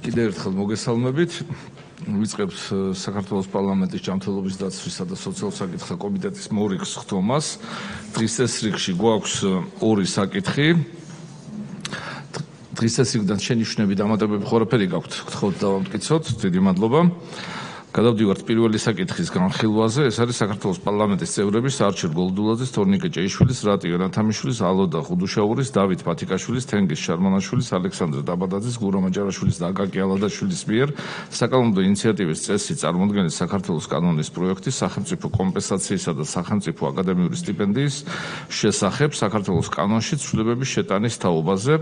კიდევ ერთხელ მოგესალმებით. ვიწყებთ საქართველოს პარლამენტის ჯანმრთელობის დაცვისა და სოციალურ საკითხთა კომიტეტის მორიგს ხდომას. დღის ეს რიგში გვაქვს ორი საკითხი. დღის ეს რიგიდან შენიშვნები დამატებები ყველაფერი გაქვთ. გთხოვთ დავამტკიცოთ. დიდი მადლობა. გადავდივართ პირველი საკითხის განხილვაზე. ეს არის საქართველოს პარლამენტის წევრების არჩილ გოლდულაძის, თორნიკე ჭეიშვილის, რატი ერანთამიშვილის, ალოდა ხუდუშაურის, დავით ფათიკაშვილის, თენგიზ შარმანაშვილის, ალექსანდრე დაბადაძის, გურამ აჭარაშვილის და აკაკი ალადაშვილის მიერ საკანონმდებლო ინიციატივის წესი წარმოადგენს საქართველოს კანონის პროექტი სახელმწიფო კომპენსაციისა და სახელმწიფო აკადემიური სტიპენდიის შესახებ საქართველოს კანონში ცვლილებების შეტანის თაობაზე.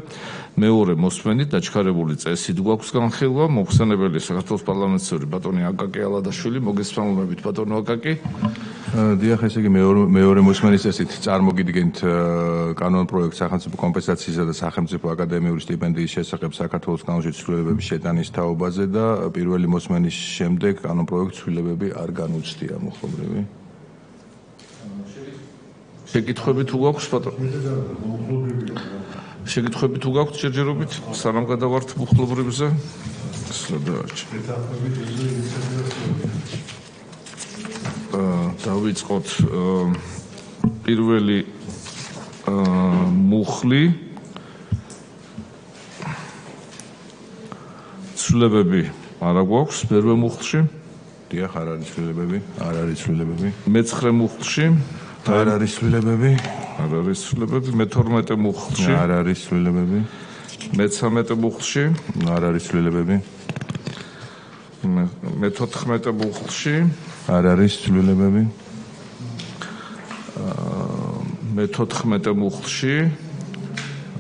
მეორე მოსმენით დაჩქარებული წესით გვაქვს განხილვა. მოხსენებელი საქართველოს პარლამენტის წევრი ბატონი აკაკი ალადაშვილი, მოგესალმებით ბატონო აკაკი. დიახ, ესე იგი მეორე მოსმენის წესით წარმოგიდგენთ კანონ პროექტს სახელმწიფო კომპენსაციისა და სახელმწიფო აკადემიური სტიპენდიის შესახებ საქართველოს კანონში ცვლილებების შეტანის თაობაზე და პირველი მოსმენის შემდეგ კანონ პროექტს ცვლილებები არ განუცდია მოხმობრივი. შეკითხვები თუ გაქვს ბატონო? შეკითხვები თუ გაქვთ ჯერჯერობით სანამ გადავართ მუხლობრივზე? დავიწყოთ პირველი მუხლი. ცვლილებები არა გვაქვს მერვე მუხლში. დიახ, არ არის ცვლილებები, არ არის ცვლილებები. მეცხრე მუხლში არ არის ცვლილებები, არ არის ცვლილებები. მე-12 მუხლში არ არის ცვლილებები. მე-13 მუხლში არ არის ცვლილებები. მე-14 მუხლში არ არის ცვლილებები. მე-14 მუხლში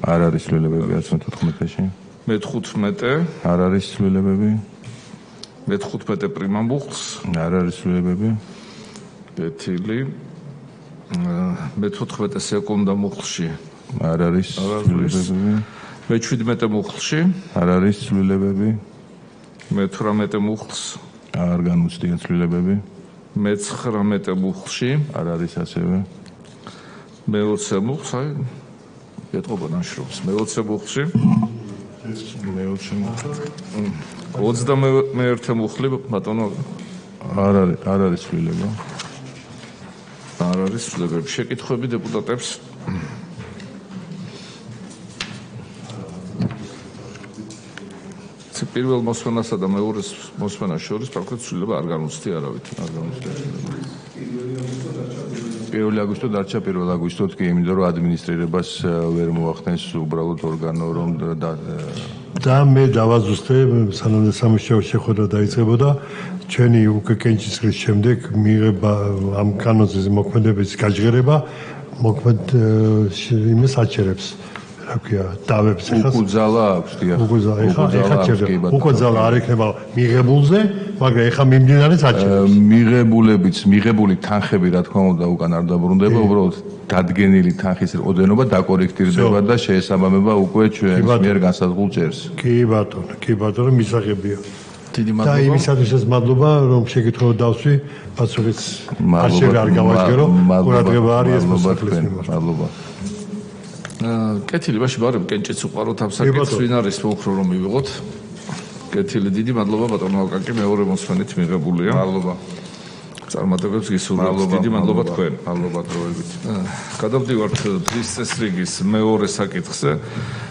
არ არის ცვლილებები 14-ში. მე-15 არ არის ცვლილებები. მე-15 პრიმა მუხლს არ არის ცვლილებები. კეთილი. მე-14 სეკუნდა მუხლში არ არის ცვლილებები. მე-17 მუხლში არ არის ცვლილებები. მე-18 მუხლს არ განუცდია ცვლილებები. მე-19 მუხლში არ არის ასევე. მე-20 მუხლს, აი, ეტყობა ნაშრომს. მე-20 მუხლში მე-20 მუხლი. 21 მუხლი, ბატონო. არ არის ცვლილება. არ არის ცვლილებები. შეკითხვები დეპუტატებს? პირველ მოსმენასა და მეორე მოსმენას შორის პრაქტიკულად ცვლილება არ განუცდია არავითარ. არ განუცდია. 1 აგვისტო დარჩა 1 აგვისტოთ კი, იმიტომ რომ ადმინისტრირებას ვერ მოახდენს უბრალოდ ორგანო რომ და მე დავაზუსტე სანამ სამუშაო შეხვედრა დაიწყებოდა ჩვენი უკვე კენჭისყრის შემდეგ მიიღება ამ კანონზე მოქმედების გაჟღერება მოქმედ იმას აჩერებს. რა ქვია, დავებს ახლა უკუძალა აქვს, დიახ. უკუძალა ეხა ჩერდება. უკუძალა არ იქნება მიღებულზე, მაგრამ ეხა მიმდინარეც აჩერებს. მიღებული თანხები რა თქმა უნდა უკან არ დაბრუნდება, უბრალოდ დადგენილი თანხის ოდენობა დაკორექტირდება და შეესაბამება უკვე ჩვენს მიერ განსაზღვრულ ჯერს. კი ბატონო, მისაღებია. დიდი და მადლობა. იმისათვისაც მადლობა, რომ შეკითხვა დავსვი, პასუხიც არჩევი არ გავაჟღერო, ყურადღება არის ეს მოსახლის მიმართ. მადლობა. კეთილი, ბაში ბარემ კენჭიც უყაროთ ამ საკითხს, ვინ არის მოუხრო რომ მივიღოთ. კეთილი, დიდი მადლობა ბატონო აკაკი, მეორე მოსმენით მიღებულია. მადლობა. წარმატებებს გისურვებთ. დიდი მადლობა თქვენ. მადლობა დროებით. გადავდივართ დღის წესრიგის მეორე საკითხზე.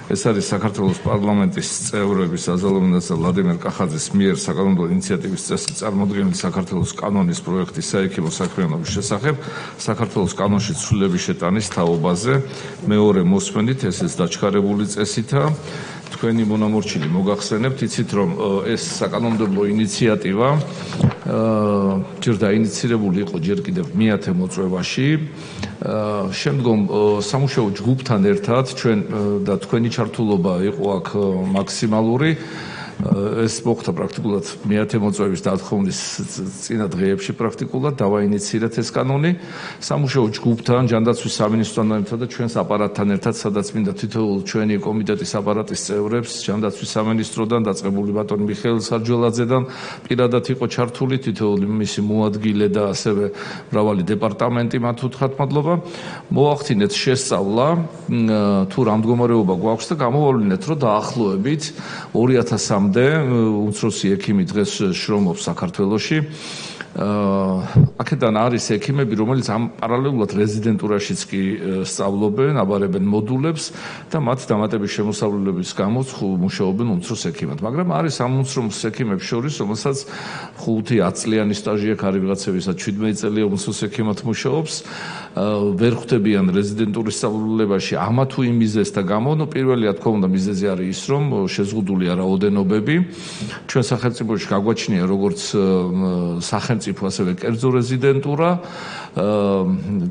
ეს არის საქართველოს პარლამენტის წევრების აზალოვანას და ვლადიმერ კახაძის მიერ საკანონმდებლო ინიციატივის წესი წარმოდგენილი საქართველოს კანონის პროექტის საექიმო საქმიანობის შესახებ საქართველოს კანონში ცვლილების შეტანის თაობაზე. მეორე მოსმენით ესეც დაჩქარებული წესითაა. თქვენი მონამორჩილი მოგახსენებთ, იცით რომ ეს საკანონმდებლო ინიციატივა ჯერ დაინიცირებული იყო ჯერ კიდევ მე-10 მოწვევაში. შემდგომ სამუშაო ჯგუფთან ერთად ჩვენ და თქვენი ჩართულობა იყო აქ მაქსიმალური. ეს მოხდა პრაქტიკულად მე-10 მოწვევის დათხოვნის წინა დღეებში პრაქტიკულად დავაინიცირეთ ეს კანონი. სამუშაო ჯგუფთან, ჯანდაცვის სამინისტროსთან ერთად და ჩვენს აპარატთან ერთად, სადაც მინდა თითოეულ ჩვენი კომიტეტის აპარატის წევრებს, ჯანდაცვის სამინისტროდან დაწყებული ბატონი მიხეილ სარჯველაძედან პირადად იყო ჩართული თითოეული მისი მოადგილე და ასევე მრავალი დეპარტამენტი, მათ უთხრათ მადლობა. მოახდინეთ შესწავლა, თუ რა მდგომარეობა გვაქვს და გამოვავლინეთ, რომ დაახლოებით 2013 300-მდე უმცროსი ექიმი დღეს შრომობს საქართველოში. აქედან არის ექიმები, რომელიც ამ პარალელურად რეზიდენტურაშიც კი სწავლობენ, აბარებენ მოდულებს და მათ დამატების შემოსავლების გამო მუშაობენ უმცროს ექიმად. მაგრამ არის ამ უმცროს ექიმებს შორის, რომელსაც 5-10 წლიანი სტაჟი აქვს, არის ვიღაცებისა 17 წელია უმცროს ექიმად მუშაობს, ვერ ხვდებიან რეზიდენტურის სწავლებაში ამა თუ იმ მიზეზთა გამო, პირველი რა თქმა უნდა მიზეზი არის ის, რომ შეზღუდულია რაოდენობები. ჩვენ სახელმწიფოში გაგვაჩნია როგორც სახელმწიფო ასევე კერძო რეზიდენტურა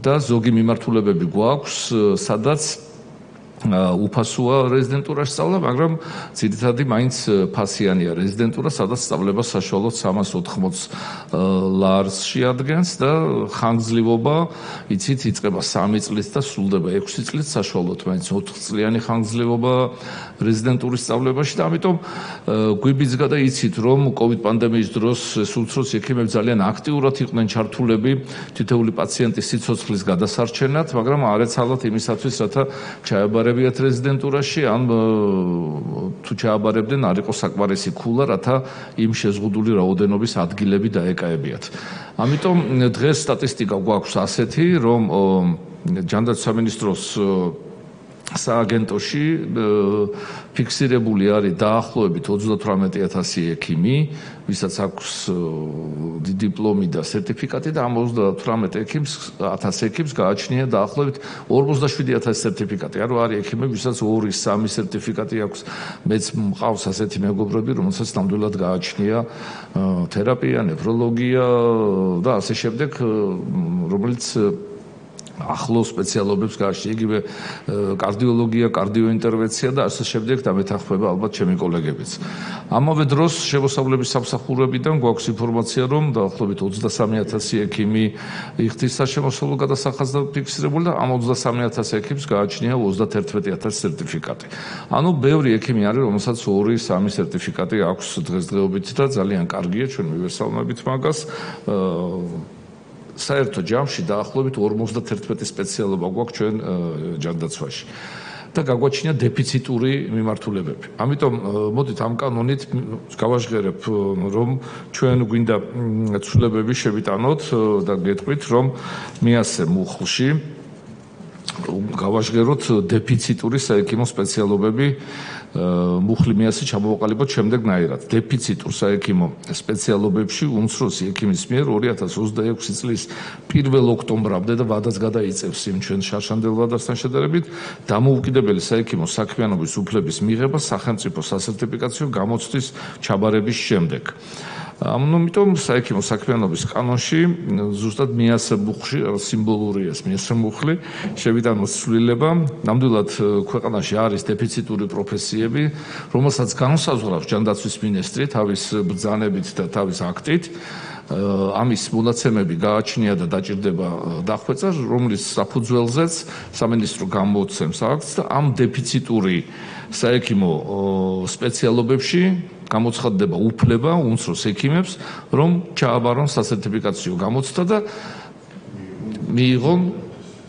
და ზოგი მიმართულებები გვაქვს, სადაც უფასოა რეზიდენტურაში სწავლა, მაგრამ ძირითადად მაინც ფასიანია რეზიდენტურა, სადაც სწავლება საშუალოდ 380 ლარს შეადგენს და ხანგრძლივობა იცით იწყება 3 წლით და სრულდება 6 წლით, საშუალოდ მაინც 4 წლიანი ხანგრძლივობა რეზიდენტურის სწავლებაში და ამიტომ გვიბიძგა და იცით, რომ COVID პანდემიის დროს უმცროს ექიმები ძალიან აქტიურად იყვნენ ჩართულები თითოეული პაციენტის სიცოცხლის გადასარჩენად, მაგრამ არ ეცალათ იმისათვის, რათა ჩააბარებიათ რეზიდენტურაში, ან თუ ჩააბარებდნენ, არ იყო საკმარისი ქულა, რათა იმ შეზღუდული რაოდენობის ადგილები დაეკაებიათ. ამიტომ დღეს სტატისტიკა გვაქვს ასეთი, რომ ჯანდაცვის სამინისტროს სააგენტოში ფიქსირებული არის დაახლოებით 38000 ექიმი, ვისაც აქვს დიპლომი და სერტიფიკატი და ამ 38000 ექიმს გააჩნია დაახლოებით 47000 სერტიფიკატი. ანუ არის ექიმები, ვისაც 2-3 სერტიფიკატი აქვს. მეც მყავს ასეთი მეგობრები, რომელსაც ნამდვილად გააჩნია თერაპია, ნევროლოგია და ასე შემდეგ, რომელიც ახლო სპეციალობებს გააჩნია, იგივე კარდიოლოგია, კარდიოინტერვენცია და ასე შემდეგ და მეთანხმება ალბათ ჩემი კოლეგებიც. ამავე დროს შემოსავლების სამსახურებიდან გვაქვს ინფორმაცია, რომ დაახლოებით 23000 ექიმი იხდის საშემოსავლო გადასახადს და ფიქსირებული და ამ 23000 ექიმს გააჩნია 31000 სერტიფიკატი. ანუ ბევრი ექიმი არის, რომელსაც 2-3 სერტიფიკატი აქვს დღესდღეობით და ძალიან კარგია, ჩვენ მივესალმებით მაგას. საერთო ჯამში დაახლოებით 51 სპეციალობა გვაქვს ჩვენ ჯანდაცვაში და გაგვაჩნია დეფიციტური მიმართულებები. ამიტომ მოდით ამ კანონით გავაჟღერებ, რომ ჩვენ გვინდა ცვლილებები შევიტანოთ და გეტყვით, რომ მიასე მუხლში გავაჟღეროთ დეფიციტური საექიმო სპეციალობები. მუხლი მიასე ჩამოვაყალიბოთ შემდეგნაირად. დეფიციტურ საექიმო სპეციალობებში უმცროსი ექიმის მიერ 2026 წლის 1 ოქტომბრამდე და ვადაც გადაიწევს იმ ჩვენ შარშანდელ ვადასთან შედარებით დამოუკიდებელი საექიმო საქმიანობის უფლების მიღება სახელმწიფო სასერტიფიკაციო გამოცდის ჩაბარების შემდეგ. ამიტომ საექიმო საქმიანობის კანონში ზუსტად მიასე მუხლში სიმბოლურია მიასე მუხლი შევიტანოთ ცვლილება. ნამდვილად ქვეყანაში არის დეფიციტური პროფესიები, რომელსაც განსაზღვრავს ჯანდაცვის მინისტრი თავის ბრძანებით და თავის აქტით. ამის მონაცემები გააჩნია და დაჭირდება დახვეწა, რომლის საფუძველზეც სამინისტრო გამოცემს აქტს და ამ დეფიციტური საექიმო სპეციალობებში გამოცხადდება უფლება უმცროს ექიმებს, რომ ჩააბარონ სასერტიფიკაციო გამოცდა და მიიღონ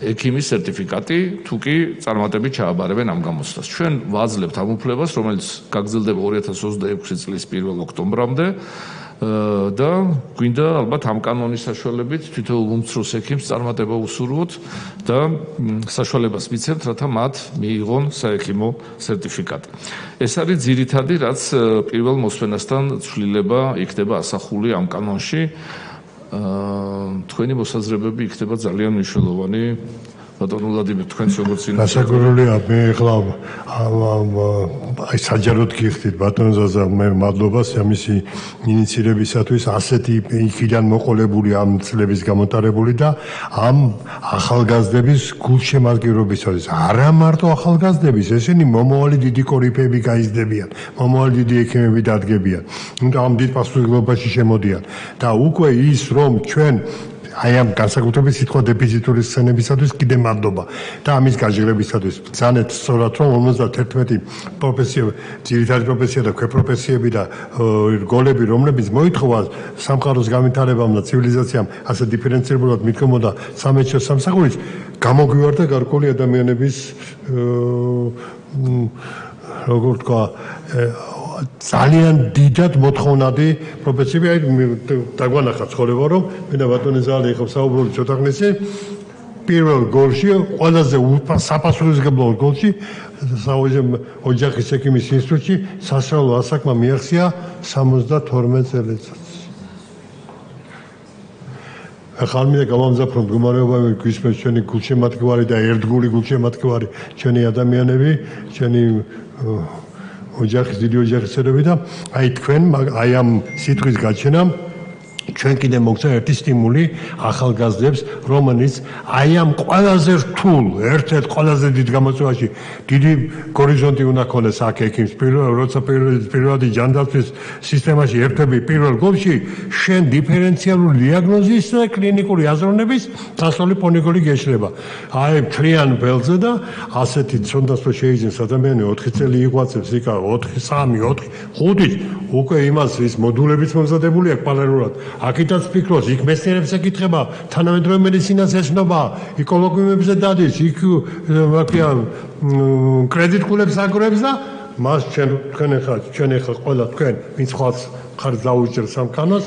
ექიმის სერტიფიკატი, თუ კი წარმატებით ჩააბარებენ ამ გამოცდას. ჩვენ ვაძლევთ ამ უფლებას, რომელიც გაგრძელდება 2026 წლის 1 ოქტომბრამდე და გვინდა ალბათ ამ კანონის საშუალებით თითოეულ უმცროს ექიმს წარმატება უსურვოთ და საშუალებას მიცემთ, რათა მათ მიიღონ საექიმო სერტიფიკატი. ეს არის ძირითადი, რაც პირველ მოსვენასთან ცვლილება იქნება ასახული ამ კანონში. თქვენი მოსაზრებები იქნება ძალიან მნიშვნელოვანი. ბატონო ვლადიმერ, თქვენს როგორც გასაგრულია, მე ახლა აი საჯაროდ გიხდით ბატონ ზაზა, მე მადლობას ამისი ინიციირებისათვის, ასეთი იქიდან მოყოლებული ამ წლების გამოტარებული და ამ ახალგაზრდების გულშემატკივრობისათვის. არა მარტო ახალგაზრდების, ესენი მომავალი დიდი კორიფეები გაიზრდებიან, მომავალი დიდი ექიმები დადგებიან. ამ დიდ პასუხისმგებლობაში შემოდიან და უკვე ის, რომ ჩვენ აი ამ განსაკუთრებით სიტყვა დეფიციტური სცენებისათვის კიდე მადლობა და ამის გაჟღერებისათვის. ბრძანეთ სწორად, რომ 51 პროფესია, ძირითადი პროფესია და ქვეპროფესიები და რგოლები, რომლებიც მოითხოვა სამყაროს განვითარებამ და ცივილიზაციამ ასე დიფერენცირებულად მიდგომოდა სამეცნიერო სამსახურის, გამოგვივარდა გარკვეული ადამიანების როგორ თქვა ძალიან დიდად მოთხოვნადი პროფესიები, აი დაგვანახა ცხოვრება, რომ მე და ბატონი ზალი იყო საუბრობთ ცოტა ხნისი, პირველ გოლში, ყველაზე საფასურისგებლო გოლში ოჯახის ექიმის ინსტიტუტში სასწავლო ასაკმა მიაღწია 72 წელიწადს. ახალმე და გამამზაფრო მდგომარეობა გვისმენთ ჩვენი გულშემატკივარი და ერთგული გულშემატკივარი ჩვენი ადამიანები, ჩვენი ოჯახის დიდი ოჯახის წევრები და აი თქვენ აი ამ სიტყვის გაჩენამ ჩვენ კიდე მოგცა ერთი სტიმული ახალგაზრდებს, რომელიც აი ამ ყველაზე რთულ, ერთ-ერთ ყველაზე დიდ გამოწვევაში დიდი გორიზონტი უნდა ქონდეს აქ ექიმს, როცა პირველადი ჯანდაცვის სისტემაში ერთები პირველ გოლში, შენ დიფერენციალური დიაგნოზის და კლინიკური აზროვნების დასავლი პონიგოლი გეშლება. აი მთლიან ველზე და ასეთი ცოდნას რო შეიძინოს ადამიანი 4 წელი იღვაწებს იქა 4, 3, 4, 5 უკვე იმას ის მოდულებიც მომზადებული აქვს პარალელურად. აქედაც ფიქრობს, იქ მეცნიერებს ეკითხება, თანამედროვე მედიცინას ეცნობა, ეკოლოგიებზე დადის, იქ ვაფია კრედიტულებს აგრებს და მას ჩვენ ახლა ყველა თქვენ ვინც ხვალ ხარ დაუჭერს ამ კანონს,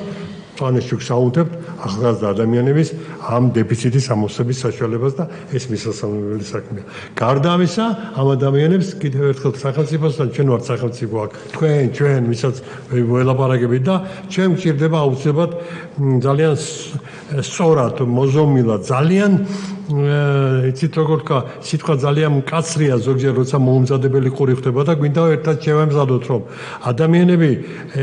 წანეშუქ საუნდებთ ახალგაზრდა ადამიანების ამ დეფიციტის ამოსების საშუალებას და ეს მისასალმებელი საქმეა. გარდა ამისა, ამ ადამიანებს კიდევ ერთხელ სახელმწიფოსთან ჩვენ ვართ სახელმწიფო აქ, ჩვენ ვისაც ველაპარაკებით და ჩვენ გვჭირდება აუცილებლად ძალიან სწორად, მოზომილად, ძალიან იცით როგორ თქვა, სიტყვა ძალიან მკაცრია ზოგჯერ როცა მოუმზადებელი ყური ხდება და გვინდა ერთად შევამზადოთ რომ ადამიანები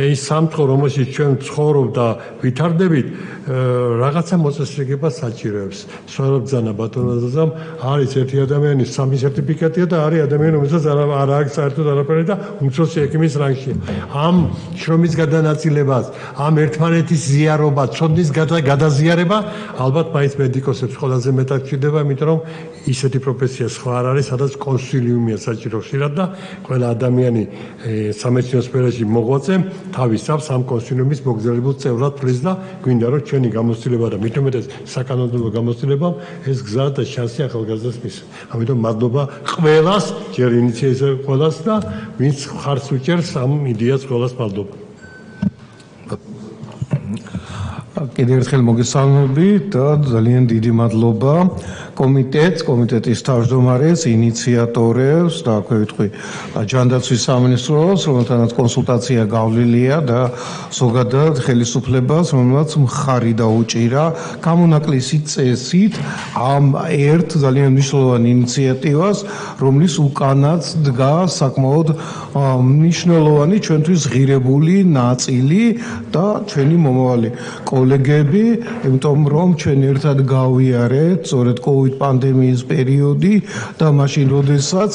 ის სამწყო რომელშიც ჩვენ ცხოვრობ და ვითარდებით რაღაცა მოწესრიგება საჭიროებს. სწორებძანა ბატონოზამ არის ერთი ადამიანის სამი სერტიფიკატია და არის ადამიანი რომელსაც არ აქვს საერთოდ არაფერი და უმცროსი ექიმის რანგშია. ამ შრომის გადანაწილებას, ამ ერთმანეთის ზიარობა, ცოდნის გადაზიარება ალბათ მაინც მედიკოსებს ყველაზე მეტად ჭირდება, იმიტომ რომ ისეთი პროფესია სხვა არ არის, სადაც კონსილიუმია საჭირო ხშირად და ყველა ადამიანი სამეცნიერო სფეროში მოღვაწე თავის თავს ამ კონსილიუმის მოგზაურებულ წევრად ფლის და გვინდა რომ ჩვენი გამოცდილება და მით უმეტეს საკანონმდებლო გამოცდილებამ ეს გზა და შანსი ახალგაზრდას მისცეს. ამიტომ მადლობა ყველას, ჯერ ინიციატორს ყველას და ვინც ხარს უჭერს ამ იდეას ყველას მადლობა. კიდევ ერთხელ მოგესალმებით და ძალიან დიდი მადლობა კომიტეტის თავმჯდომარეს, ინიციატორებს და აქვე ვიტყვი ჯანდაცვის სამინისტროს, რომელთანაც კონსულტაცია გავლილია და ზოგადად ხელისუფლებას, რომელმაც მხარი დაუჭირა გამონაკლისი წესით ამ ერთ ძალიან მნიშვნელოვან ინიციატივას, რომლის უკანაც დგას საკმაოდ მნიშვნელოვანი ჩვენთვის ღირებული ნაწილი და ჩვენი მომავალი კოლეგები, იმიტომ რომ ჩვენ ერთად გავიარეთ სწორედ COVID პანდემიის პერიოდი და მაშინ როდესაც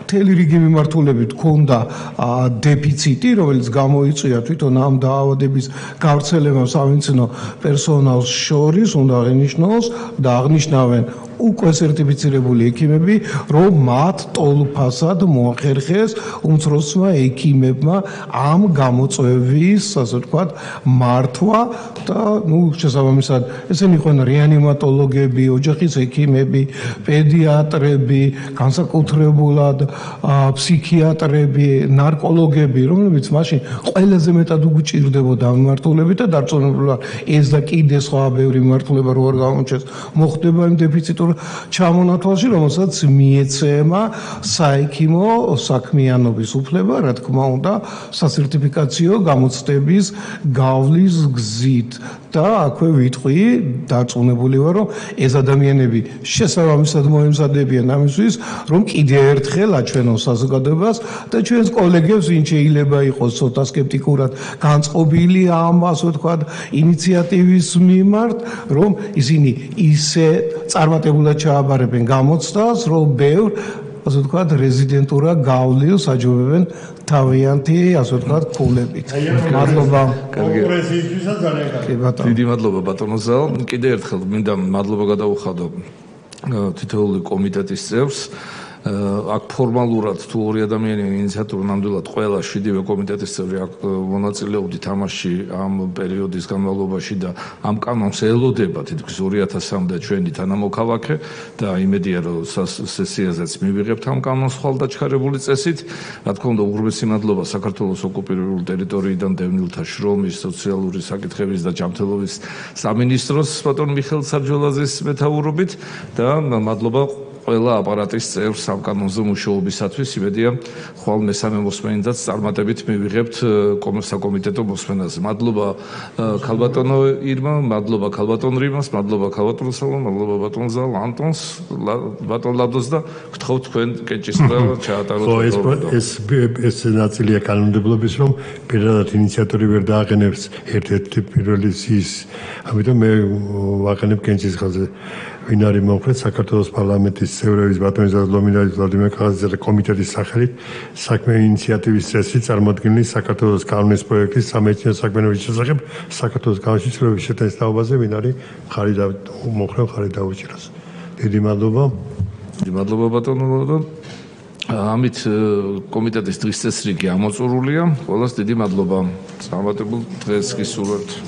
მთელი რიგი მიმართულებით ჰქონდა დეფიციტი, რომელიც გამოიწვია თვითონ ამ დაავადების გავრცელებამ სამედიცინო პერსონალს შორის, უნდა აღინიშნოს და აღნიშნავენ უკვე სერტიფიცირებული ექიმები, რომ მათ ტოლფასად მოახერხეს უმცროსმა ექიმებმა ამ გამოწვევის, ასე ვთქვათ, მართვა და შესაბამისად ესენი იყვნენ რეანიმატოლოგები, ოჯახის ექიმები, პედიატრები, განსაკუთრებულად ფსიქიატრები, ნარკოლოგები, რომლებიც მაშინ ყველაზე მეტად უგჭირდებოდა მიმართულებით და დარწმუნებულად ეს და კიდე სხვა ბევრი მიმართულება რო არ გამოჩნდეს, მოხდება იმ დეფიციტურ ჩამონათვალში, რომელსაც მიეცემა საექიმო საქმიანობის უფლება, რა თქმა უნდა, სასერტიფიკაციო გამოცდების გავლის გზით. და აქვე ვიტყვი, დარწმუნებული ვარ, რომ ეს ადამიანები შესაბამისად მოემზადებიან ამისთვის, რომ კიდევ ერთხელ აჩვენოს საზოგადოებას და ჩვენს კოლეგებს, ვინც შეიძლება იყოს ცოტა სკეპტიკურად განწყობილი ამ, ასე ვთქვათ, ინიციატივის მიმართ, რომ ისინი ისე წარმატებულად ჩააბარებენ გამოცდას, რომ ბევრ ასე ვთქვათ, რეზიდენტურა გავლილს აჯობებენ თავიანთი, ასე ვთქვათ, ქულებით. მადლობა. კონკურენციისთვისაც ძალიან კარგი. დიდი მადლობა ბატონო ზალ. კიდევ ერთხელ მინდა მადლობა გადაუხადო თითოეული კომიტეტის წევრს. აქ ფორმალურად თუ ორი ადამიანი ინიციატორი ნამდვილად ყველა 7 კომიტეტის წევრი აქ მონაწილეობდით ამაში ამ პერიოდის განმავლობაში და ამ კანონს ელოდება თითქოს 2000-მდე ჩვენი თანამოქალაქე და იმედია რომ სესიაზეც მივიღებთ ამ კანონს ხვალდაჩქარებული წესით. Რა თქმა უნდა, უღრმესი მადლობა საქართველოს ოკუპირებულ ტერიტორიიდან დევნილთა შრომის, სოციალური საკითხების და ჯანმრთელობის სამინისტროს ბატონ მიხეილ სარჯველაძის მეთაურობით და მადლობა ყველა აპარატის წევრს ამ კანონზე მუშაობისათვის. იმედია, ხვალ მესამე მოსმენიდაც წარმატებით მივიღებთ საკომიტეტო მოსმენაზე. მადლობა ქალბატონო ირმა, მადლობა ქალბატონ რიმას, მადლობა ქალბატონ სალომ, მადლობა ბატონ ზალ ანტონს, ბატონ ლადოს და გთხოვთ თქვენ კეჭისყრა ჩაატაროთ. ეს ნაწილია კანონმდებლობის, რომ პირადად ინიციატორი ვერ დააყენებს ერთ-ერთი პირველი ის. ამიტომ მე ვაყენებ კენჭისყრაზე. ვინ არის მომხრე საქართველოს პარლამენტის წევრების ბატონი ზალდომინარის ვლადიმერ კახაძისა და კომიტეტის სახელით საქმე ინიციატივის წესი წარმოადგენილი საქართველოს კანონის პროექტის სამეცნიერო საქმიანობის შესახებ საქართველოს კანონში ცვლილების შეტანის თაობაზე ვინ არის მხარი და მომხრე მხარი დაუჭიროს. დიდი მადლობა. მადლობა ბატონო. ამით კომიტეტის დღის წესრიგი ამოწურულია. ყველას დიდი მადლობა. წარმატებულ დღეს გისურვებთ.